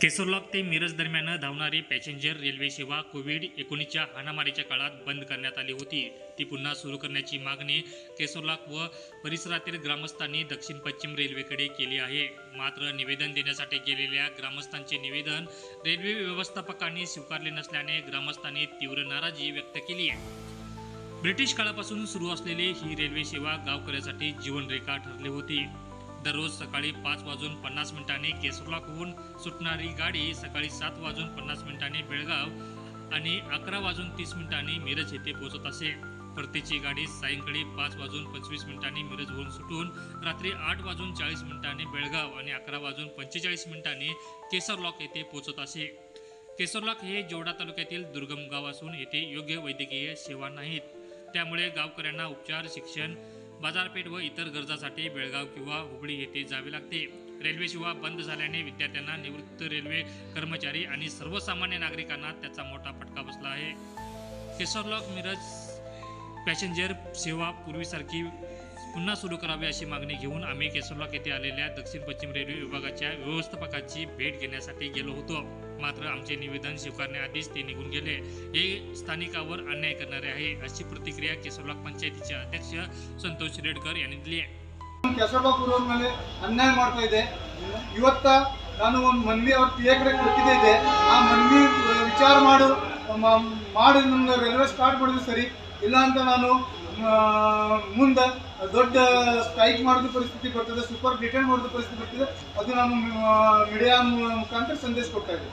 केसरलॉक ते मिरज दरम्यान धावणारी पॅसेंजर रेल्वे सेवा कोविड-19च्या हाणामारीच्या काळात बंद करण्यात आली होती. ती पुन्हा सुरू करण्याची मागणी केसरलॉक व परिसरातील ग्रामस्थांनी दक्षिण पश्चिम रेल्वेकडे केली आहे. मात्र निवेदन देण्यासाठी गेलेल्या ग्रामस्थांचे निवेदन रेल्वे व्यवस्थापकांनी स्वीकारले नसल्याने ग्रामस्थांनी तीव्र नाराजी व्यक्त केली आहे. ब्रिटिश काळापासून सुरू असलेली ही रेल्वे सेवा गावकऱ्यासाठी जीवनरेखा ठरली होती. दररोज सकाळी 5:50 केसरलॉकहून सुटणारी गाडी सकाळी 7:50 बेळगाव आणि 11:30 मिरज येथे पोहोचत असे. परतीची गाडी सायंकाळी 5:25 मिरजहून सुटून रात्री 8:40 बेळगाव आणि 11:45 केसरलॉक येथे पोहोचत असे. केसरलॉक हे जोडा तालुक्यातील दुर्गम गाव असून येथे योग्य वैद्यकीय सेवा नाहीत. त्यामुळे गावकऱ्यांना उपचार, शिक्षण, बाजारपेठ व इतर गरजासाठी बेळगाव किंवा हुबळी येथे जावे लागते. रेल्वे सेवा बंद झाल्याने विद्यार्थ्यांना, निवृत्त रेल्वे कर्मचारी आणि सर्वसामान्य नागरिकांना त्याचा मोठा फटका बसला आहे. केसरलॉक मिरज पॅसेंजर सेवा पूर्वीसारखी पुन्हा सुरू करावी अशी मागणी घेऊन आम्ही केसरलॉक येथे आलेल्या दक्षिण पश्चिम रेल्वे विभागाच्या व्यवस्थापकाची भेट घेण्यासाठी गेलो होतो. मात्र आमचे निवेदन स्वीकारण्याआधीच ते निघून गेले. हे स्थानिकावर अन्याय करणारे आहे, अशी प्रतिक्रिया केसरलॉक पंचायतीचे अध्यक्ष संतोष रेडकर यांनी दिली आहे. ಕೆಸರಲॉक ಊರ ಮೇಲೆ ಅನ್ಯಾಯ ಮಾಡ್ತಾ ಇದೆ. ಇವತ್ತ ನಾನು ಒಂದು ಮನವಿ ಅವ್ರ ಪಿಎಕಡೆ ಕೊಟ್ಟಿದ್ದೆ. ಆ ಮನವಿ ವಿಚಾರ ಮಾಡಿ ನಮ್ಗೆ ರೈಲ್ವೆ ಸ್ಟಾರ್ಟ್ ಮಾಡಿದ್ರೆ ಸರಿ, ಇಲ್ಲ ಅಂತ ನಾನು ಮುಂದೆ ದೊಡ್ಡ ಸ್ಟ್ರೈಕ್ ಮಾಡೋದು ಪರಿಸ್ಥಿತಿ ಬರ್ತದೆ, ಸೂಪರ್ ಡಿಟೈನ್ ಮಾಡೋದು ಪರಿಸ್ಥಿತಿ ಬರ್ತದೆ. ಅದು ನಾನು ಮೀಡಿಯಾ ಮುಖಾಂತರ ಸಂದೇಶ ಕೊಡ್ತಾ ಇದ್ದೆ.